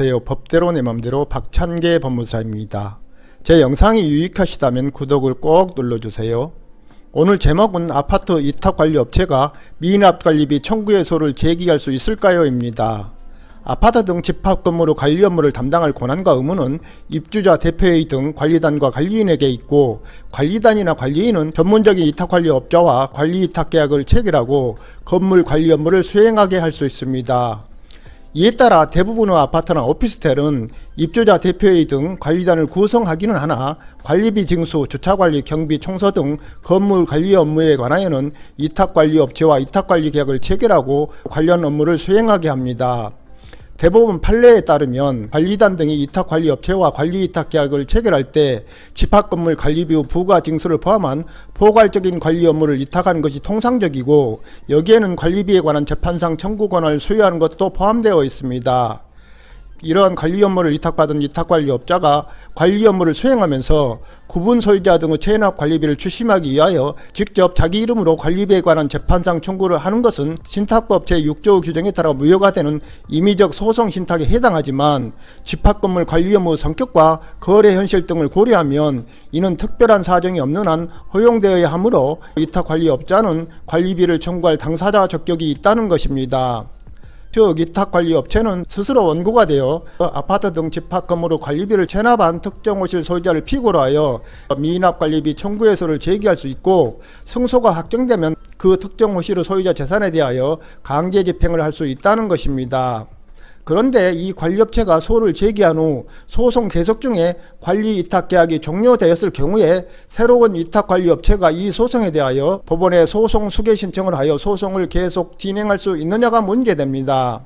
안녕하세요. 법대로 내 맘대로 박찬계 법무사입니다. 제 영상이 유익하시다면 구독을 꼭 눌러주세요. 오늘 제목은 아파트 위탁관리업체가 미납관리비 청구해소를 제기할 수 있을까요? 입니다. 아파트 등 집합건물의 관리 업무를 담당할 권한과 의무는 입주자 대표회의 등 관리단과 관리인에게 있고, 관리단이나 관리인은 전문적인 위탁관리업자와 관리위탁계약을 체결하고 건물 관리 업무를 수행하게 할 수 있습니다. 이에 따라 대부분의 아파트나 오피스텔은 입주자 대표회의 등 관리단을 구성하기는 하나 관리비 징수, 주차관리, 경비, 청소 등 건물 관리 업무에 관하여는 위탁관리업체와 위탁관리 계약을 체결하고 관련 업무를 수행하게 합니다. 대법원 판례에 따르면 관리단 등이 위탁관리업체와 관리위탁계약을 체결할 때 집합건물 관리비 후 부과 징수를 포함한 포괄적인 관리 업무를 위탁하는 것이 통상적이고, 여기에는 관리비에 관한 재판상 청구 권한을 수여하는 것도 포함되어 있습니다. 이러한 관리 업무를 위탁받은 위탁관리업자가 관리 업무를 수행하면서 구분 소유자 등의 체납 관리비를 추심하기 위하여 직접 자기 이름으로 관리비에 관한 재판상 청구를 하는 것은 신탁법 제6조 규정에 따라 무효가 되는 임의적 소송 신탁에 해당하지만, 집합건물 관리 업무 성격과 거래 현실 등을 고려하면 이는 특별한 사정이 없는 한 허용되어야 하므로 위탁관리업자는 관리비를 청구할 당사자 적격이 있다는 것입니다. 즉, 위탁관리업체는 스스로 원고가 되어 아파트 등 집합건물의 관리비를 체납한 특정 호실 소유자를 피고로 하여 미납관리비 청구해소를 제기할 수 있고, 승소가 확정되면 그 특정 호실의 소유자 재산에 대하여 강제 집행을 할 수 있다는 것입니다. 그런데 이 관리업체가 소를 제기한 후 소송 계속 중에 관리위탁계약이 종료되었을 경우에 새로운 위탁관리업체가 이 소송에 대하여 법원에 소송 수개 신청을 하여 소송을 계속 진행할 수 있느냐가 문제됩니다.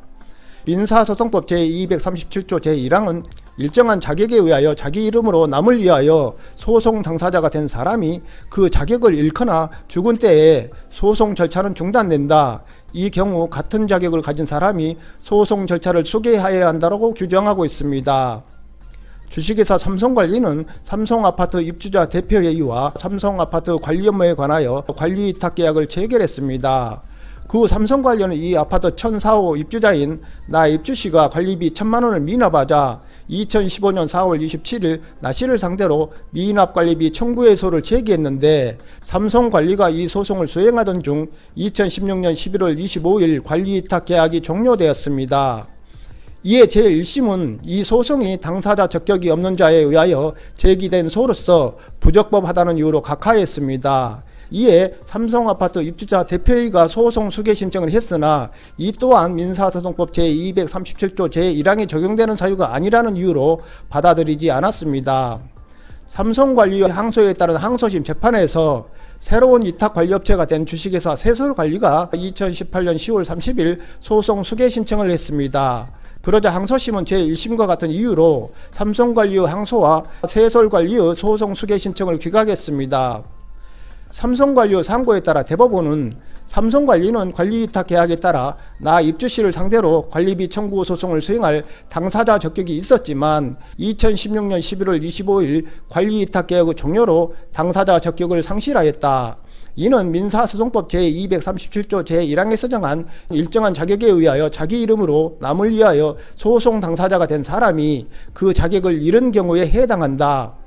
민사소송법 제237조 제1항은 일정한 자격에 의하여 자기 이름으로 남을 위하여 소송 당사자가 된 사람이 그 자격을 잃거나 죽은 때에 소송 절차는 중단된다. 이 경우 같은 자격을 가진 사람이 소송 절차를 수개하여야 한다고 규정하고 있습니다. 주식회사 삼성관리는 삼성아파트 입주자 대표회의와 삼성아파트 관리 업무에 관하여 관리위탁계약을 체결했습니다. 그 삼성관리는 이 아파트 1004호 입주자인 나 입주씨가 관리비 1000만원을 미납하자 2015년 4월 27일 나씨를 상대로 미납관리비 청구해소를 제기했는데, 삼성관리가 이 소송을 수행하던 중 2016년 11월 25일 관리위탁계약이 종료되었습니다. 이에 제1심은 이 소송이 당사자 적격이 없는 자에 의하여 제기된 소로서 부적법하다는 이유로 각하했습니다. 이에 삼성아파트 입주자 대표회의가 소송 수개 신청을 했으나 이 또한 민사소송법 제237조 제1항에 적용되는 사유가 아니라는 이유로 받아들이지 않았습니다. 삼성관리의 항소에 따른 항소심 재판에서 새로운 위탁관리업체가 된 주식회사 세솔관리가 2018년 10월 30일 소송 수개 신청을 했습니다. 그러자 항소심은 제1심과 같은 이유로 삼성관리의 항소와 세솔관리의 소송 수개 신청을 기각했습니다. 삼성관리의 상고에 따라 대법원은 삼성관리는 관리위탁계약에 따라 나 입주씨를 상대로 관리비 청구 소송을 수행할 당사자 적격이 있었지만 2016년 11월 25일 관리위탁계약의 종료로 당사자 적격을 상실하였다. 이는 민사소송법 제237조 제1항에서 정한 일정한 자격에 의하여 자기 이름으로 남을 위하여 소송 당사자가 된 사람이 그 자격을 잃은 경우에 해당한다.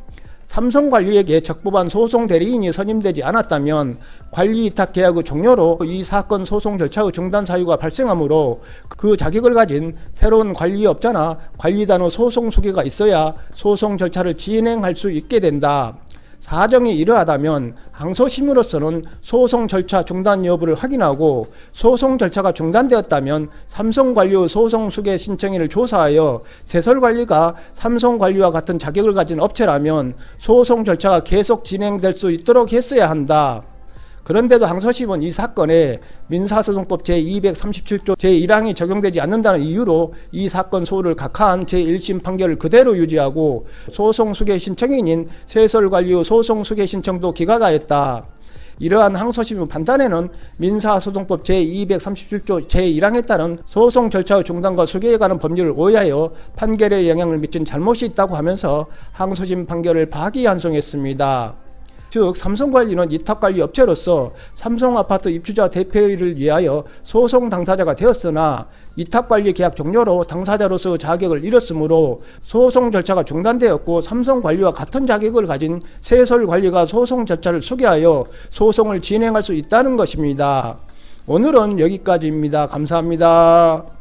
삼성관리에게 적법한 소송 대리인이 선임되지 않았다면 관리위탁계약의 종료로 이 사건 소송 절차의 중단 사유가 발생하므로 그 자격을 가진 새로운 관리업자나 관리단의 소송 수개가 있어야 소송 절차를 진행할 수 있게 된다. 사정이 이러하다면 항소심으로서는 소송 절차 중단 여부를 확인하고, 소송 절차가 중단되었다면 삼성관리의 소송 수개 신청인을 조사하여 세솔관리가 삼성관리와 같은 자격을 가진 업체라면 소송 절차가 계속 진행될 수 있도록 했어야 한다. 그런데도 항소심은 이 사건에 민사소송법 제237조 제1항이 적용되지 않는다는 이유로 이 사건 소를 각하한 제1심 판결을 그대로 유지하고 소송 수개 신청인인 세솔관리의 소송 수개 신청도 기각하였다. 이러한 항소심의 판단에는 민사소송법 제237조 제1항에 따른 소송 절차의 중단과 수개에 관한 법률을 오해하여 판결에 영향을 미친 잘못이 있다고 하면서 항소심 판결을 파기환송했습니다. 즉 삼성관리는 위탁관리 업체로서 삼성아파트 입주자 대표를 위하여 소송 당사자가 되었으나 위탁관리 계약 종료로 당사자로서 자격을 잃었으므로 소송 절차가 중단되었고 삼성관리와 같은 자격을 가진 세솔관리가 소송 절차를 수기하여 소송을 진행할 수 있다는 것입니다. 오늘은 여기까지입니다. 감사합니다.